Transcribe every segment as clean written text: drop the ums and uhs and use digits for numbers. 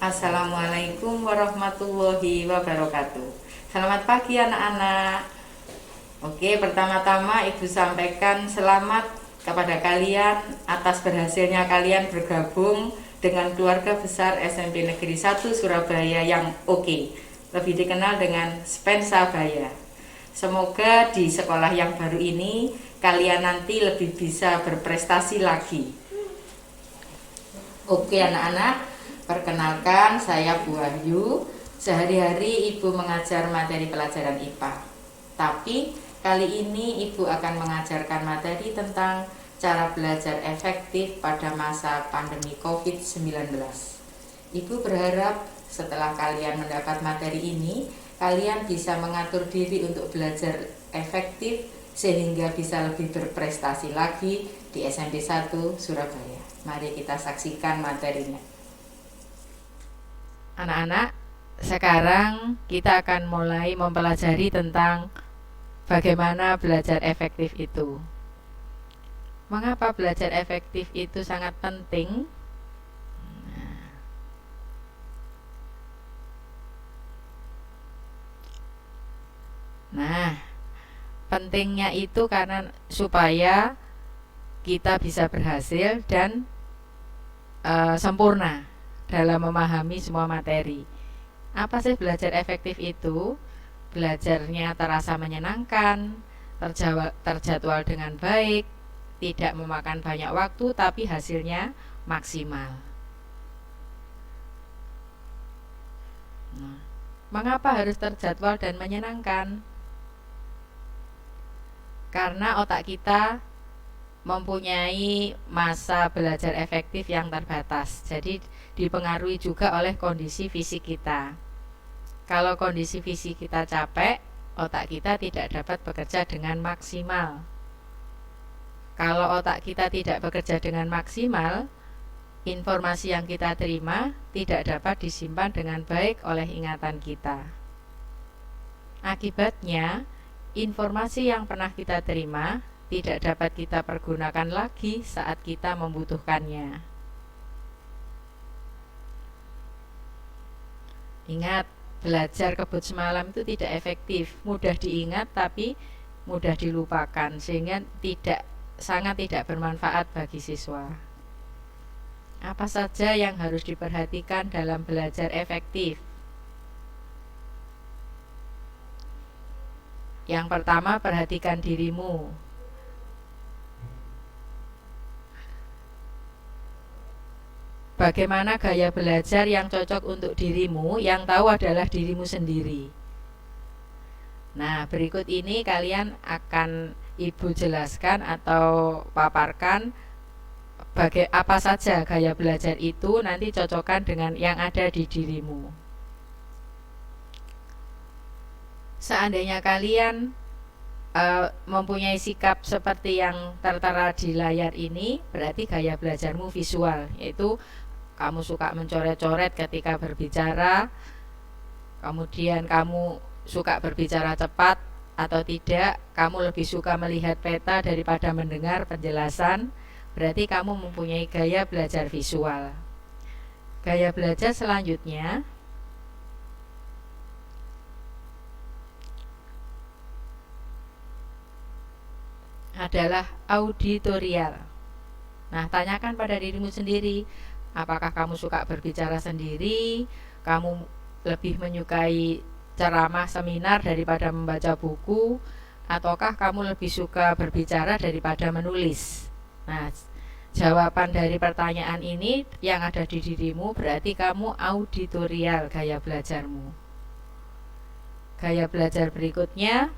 Assalamualaikum warahmatullahi wabarakatuh. Selamat pagi anak-anak. Oke, pertama-tama Ibu sampaikan selamat kepada kalian atas berhasilnya kalian bergabung dengan keluarga besar SMP Negeri 1 Surabaya yang oke, lebih dikenal dengan Spensabaya. Semoga di sekolah yang baru ini kalian nanti lebih bisa berprestasi lagi. Oke anak-anak, perkenalkan saya Bu Wahyu. Sehari-hari Ibu mengajar materi pelajaran IPA. Tapi kali ini Ibu akan mengajarkan materi tentang cara belajar efektif pada masa pandemi COVID-19. Ibu berharap setelah kalian mendapat materi ini, kalian bisa mengatur diri untuk belajar efektif sehingga bisa lebih berprestasi lagi di SMP 1 Surabaya. Mari kita saksikan materinya. Anak-anak, sekarang kita akan mulai mempelajari tentang bagaimana belajar efektif itu. Mengapa belajar efektif itu sangat penting? Nah, pentingnya itu karena supaya kita bisa berhasil dan sempurna dalam memahami semua materi. Apa sih belajar efektif itu? Belajarnya terasa menyenangkan, terjadwal dengan baik, tidak memakan banyak waktu, tapi hasilnya maksimal. Nah, mengapa harus terjadwal dan menyenangkan? Karena otak kita mempunyai masa belajar efektif yang terbatas. Jadi dipengaruhi juga oleh kondisi fisik kita. Kalau kondisi fisik kita capek, otak kita tidak dapat bekerja dengan maksimal. Kalau otak kita tidak bekerja dengan maksimal, informasi yang kita terima tidak dapat disimpan dengan baik oleh ingatan kita. Akibatnya, informasi yang pernah kita terima tidak dapat kita pergunakan lagi saat kita membutuhkannya. Ingat, belajar kebut semalam itu tidak efektif, mudah diingat tapi mudah dilupakan, sehingga sangat tidak bermanfaat bagi siswa. Apa saja yang harus diperhatikan dalam belajar efektif? Yang pertama, perhatikan dirimu. Bagaimana gaya belajar yang cocok untuk dirimu, yang tahu adalah dirimu sendiri. Nah, berikut ini kalian akan Ibu jelaskan atau paparkan apa saja gaya belajar itu, nanti cocokkan dengan yang ada di dirimu. Seandainya kalian mempunyai sikap seperti yang tertera di layar ini, berarti gaya belajarmu visual, yaitu kamu suka mencoret-coret ketika berbicara, kemudian kamu suka berbicara cepat atau tidak, kamu lebih suka melihat peta daripada mendengar penjelasan, berarti kamu mempunyai gaya belajar visual. Gaya belajar selanjutnya adalah auditorial. Nah, tanyakan pada dirimu sendiri, apakah kamu suka berbicara sendiri, kamu lebih menyukai ceramah seminar daripada membaca buku, ataukah kamu lebih suka berbicara daripada menulis? Nah, jawaban dari pertanyaan ini yang ada di dirimu berarti kamu auditorial gaya belajarmu. Gaya belajar berikutnya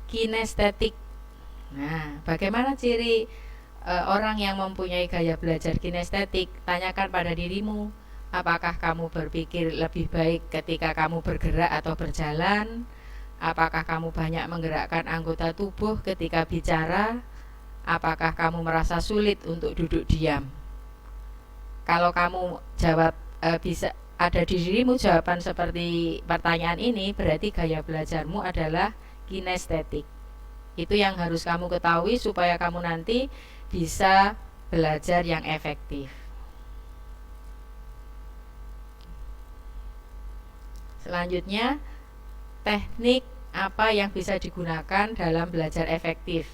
kinestetik. Nah, bagaimana ciri orang yang mempunyai gaya belajar kinestetik? Tanyakan pada dirimu, apakah kamu berpikir lebih baik ketika kamu bergerak atau berjalan? Apakah kamu banyak menggerakkan anggota tubuh ketika bicara? Apakah kamu merasa sulit untuk duduk diam? Kalau kamu jawab bisa ada di dirimu jawaban seperti pertanyaan ini, berarti gaya belajarmu adalah kinestetik. Itu yang harus kamu ketahui supaya kamu nanti bisa belajar yang efektif. Selanjutnya, teknik apa yang bisa digunakan dalam belajar efektif?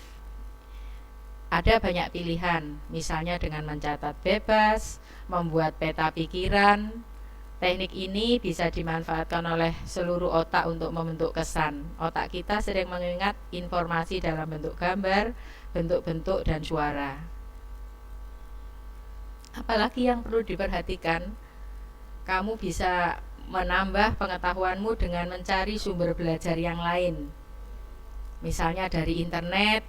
Ada banyak pilihan, misalnya dengan mencatat bebas, membuat peta pikiran. Teknik ini bisa dimanfaatkan oleh seluruh otak untuk membentuk kesan. Otak kita sering mengingat informasi dalam bentuk gambar, bentuk-bentuk, dan suara. Apalagi yang perlu diperhatikan, kamu bisa menambah pengetahuanmu dengan mencari sumber belajar yang lain. Misalnya dari internet,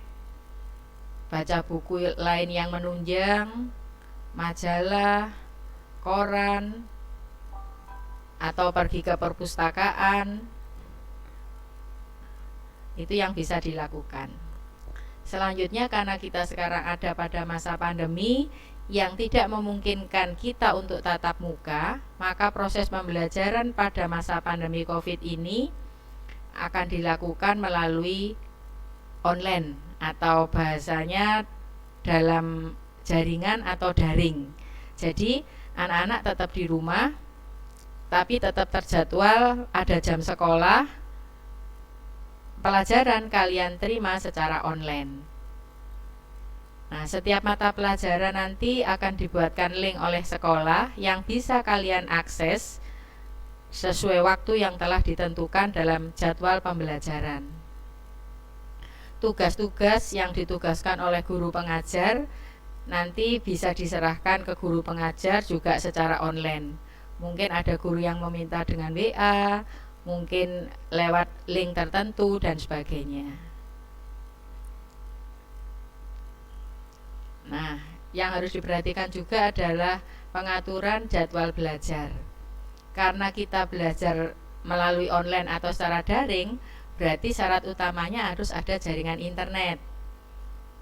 baca buku lain yang menunjang, majalah, koran, atau pergi ke perpustakaan. Itu yang bisa dilakukan. Selanjutnya, karena kita sekarang ada pada masa pandemi yang tidak memungkinkan kita untuk tatap muka, maka proses pembelajaran pada masa pandemi COVID ini akan dilakukan melalui online atau bahasanya dalam jaringan atau daring. Jadi anak-anak tetap di rumah, tapi tetap terjadwal ada jam sekolah, pelajaran kalian terima secara online. Nah, setiap mata pelajaran nanti akan dibuatkan link oleh sekolah yang bisa kalian akses sesuai waktu yang telah ditentukan dalam jadwal pembelajaran. Tugas-tugas yang ditugaskan oleh guru pengajar nanti bisa diserahkan ke guru pengajar juga secara online. Mungkin ada guru yang meminta dengan WA, mungkin lewat link tertentu, dan sebagainya. Nah, yang harus diperhatikan juga adalah pengaturan jadwal belajar. Karena kita belajar melalui online atau secara daring, berarti syarat utamanya harus ada jaringan internet.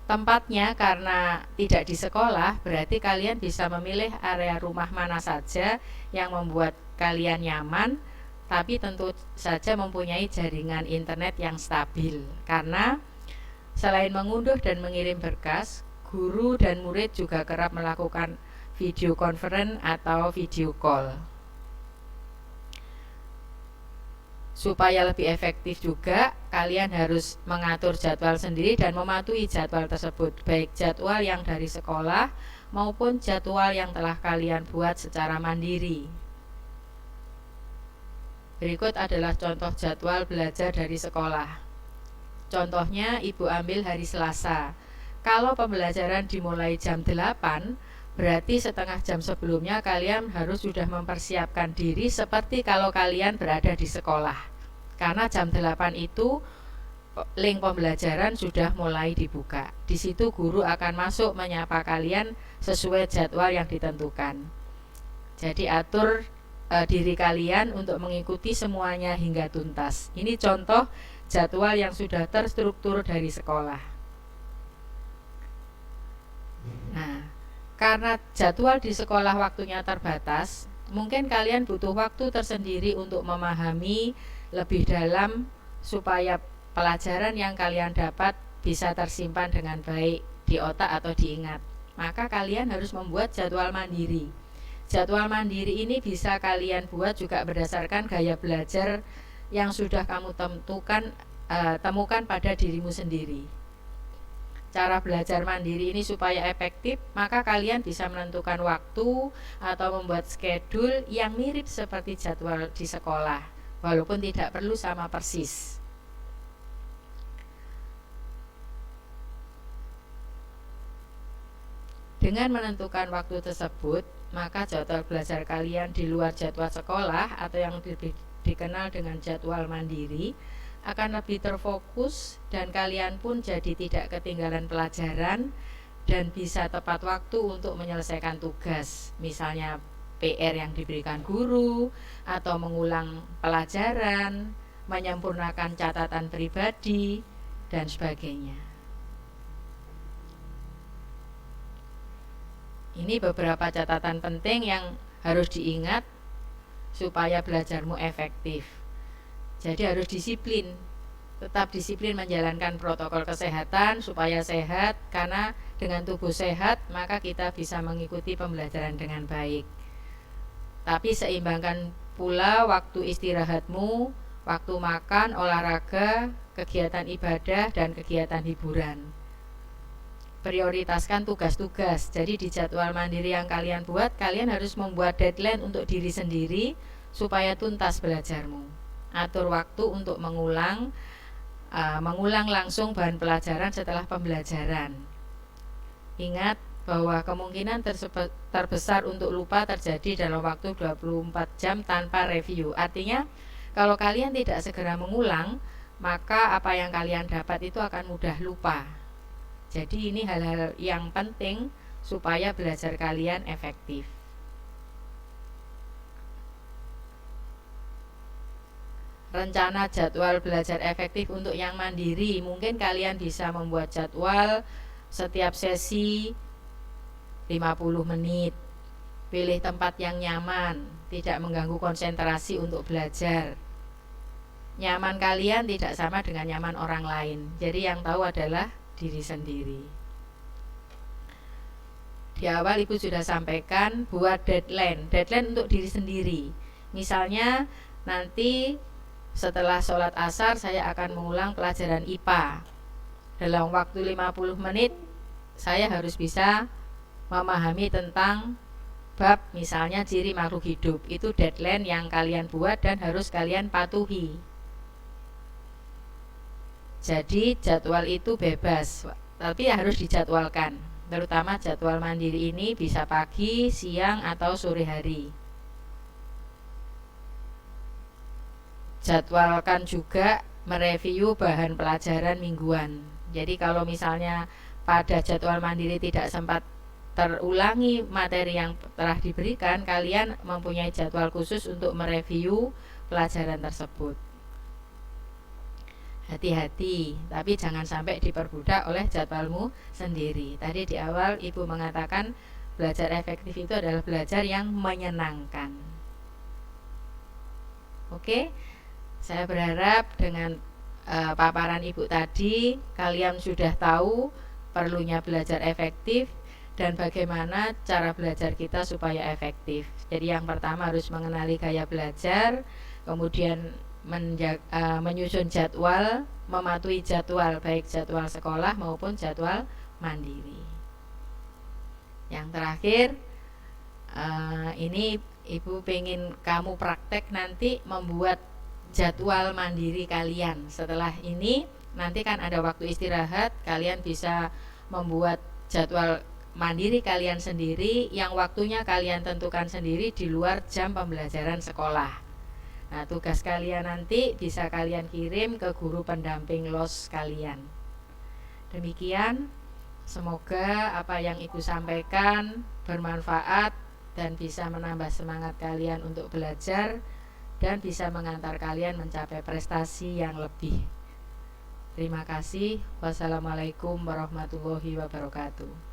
Tempatnya karena tidak di sekolah, berarti kalian bisa memilih area rumah mana saja yang membuat kalian nyaman, tapi tentu saja mempunyai jaringan internet yang stabil. Karena selain mengunduh dan mengirim berkas, guru dan murid juga kerap melakukan video conference atau video call. Supaya lebih efektif juga, kalian harus mengatur jadwal sendiri dan mematuhi jadwal tersebut, baik jadwal yang dari sekolah maupun jadwal yang telah kalian buat secara mandiri. Berikut adalah contoh jadwal belajar dari sekolah. Contohnya, Ibu ambil hari Selasa. Kalau pembelajaran dimulai jam 8, berarti setengah jam sebelumnya kalian harus sudah mempersiapkan diri seperti kalau kalian berada di sekolah. Karena jam 8 itu link pembelajaran sudah mulai dibuka. Di situ guru akan masuk menyapa kalian sesuai jadwal yang ditentukan. Jadi atur diri kalian untuk mengikuti semuanya hingga tuntas. Ini contoh jadwal yang sudah terstruktur dari sekolah. Nah, karena jadwal di sekolah waktunya terbatas, mungkin kalian butuh waktu tersendiri untuk memahami lebih dalam supaya pelajaran yang kalian dapat bisa tersimpan dengan baik di otak atau diingat. Maka kalian harus membuat jadwal mandiri. Jadwal mandiri ini bisa kalian buat juga berdasarkan gaya belajar yang sudah kamu temukan pada dirimu sendiri. Cara belajar mandiri ini supaya efektif, maka kalian bisa menentukan waktu atau membuat schedule yang mirip seperti jadwal di sekolah, walaupun tidak perlu sama persis. Dengan menentukan waktu tersebut, maka jadwal belajar kalian di luar jadwal sekolah atau yang dikenal dengan jadwal mandiri akan lebih terfokus dan kalian pun jadi tidak ketinggalan pelajaran dan bisa tepat waktu untuk menyelesaikan tugas, misalnya PR yang diberikan guru atau mengulang pelajaran, menyempurnakan catatan pribadi, dan sebagainya. Ini beberapa catatan penting yang harus diingat supaya belajarmu efektif. Jadi harus disiplin, tetap disiplin menjalankan protokol kesehatan supaya sehat, karena dengan tubuh sehat, maka kita bisa mengikuti pembelajaran dengan baik. Tapi seimbangkan pula waktu istirahatmu, waktu makan, olahraga, kegiatan ibadah, dan kegiatan hiburan. Prioritaskan tugas-tugas. Jadi di jadwal mandiri yang kalian buat, kalian harus membuat deadline untuk diri sendiri supaya tuntas belajarmu. Atur waktu untuk mengulang langsung bahan pelajaran setelah pembelajaran. Ingat bahwa kemungkinan terbesar untuk lupa terjadi dalam waktu 24 jam tanpa review. Artinya kalau kalian tidak segera mengulang, maka apa yang kalian dapat itu akan mudah lupa. Jadi ini hal-hal yang penting supaya belajar kalian efektif. Rencana jadwal belajar efektif untuk yang mandiri, mungkin kalian bisa membuat jadwal setiap sesi 50 menit. Pilih tempat yang nyaman, tidak mengganggu konsentrasi untuk belajar. Nyaman kalian tidak sama dengan nyaman orang lain. Jadi yang tahu adalah diri sendiri. Di awal Ibu sudah sampaikan buat deadline untuk diri sendiri. Misalnya nanti setelah sholat asar saya akan mengulang pelajaran IPA. Dalam waktu 50 menit saya harus bisa memahami tentang bab misalnya ciri makhluk hidup. Itu deadline yang kalian buat dan harus kalian patuhi. Jadi jadwal itu bebas, tapi harus dijadwalkan. Terutama jadwal mandiri ini bisa pagi, siang, atau sore hari. Jadwalkan juga mereview bahan pelajaran mingguan. Jadi kalau misalnya pada jadwal mandiri tidak sempat terulangi materi yang telah diberikan, kalian mempunyai jadwal khusus untuk mereview pelajaran tersebut. Hati-hati, tapi jangan sampai diperbudak oleh jadwalmu sendiri. Tadi di awal Ibu mengatakan belajar efektif itu adalah belajar yang menyenangkan. Oke, saya berharap dengan paparan Ibu tadi kalian sudah tahu perlunya belajar efektif dan bagaimana cara belajar kita supaya efektif. Jadi yang pertama harus mengenali gaya belajar, kemudian menyusun jadwal, mematuhi jadwal baik jadwal sekolah maupun jadwal mandiri. Yang terakhir, ini Ibu pengen kamu praktek nanti membuat jadwal mandiri kalian. Setelah ini nanti kan ada waktu istirahat, kalian bisa membuat jadwal mandiri kalian sendiri yang waktunya kalian tentukan sendiri di luar jam pembelajaran sekolah. Nah, tugas kalian nanti bisa kalian kirim ke guru pendamping LOS kalian. Demikian, semoga apa yang Ibu sampaikan bermanfaat dan bisa menambah semangat kalian untuk belajar dan bisa mengantar kalian mencapai prestasi yang lebih. Terima kasih. Wassalamualaikum warahmatullahi wabarakatuh.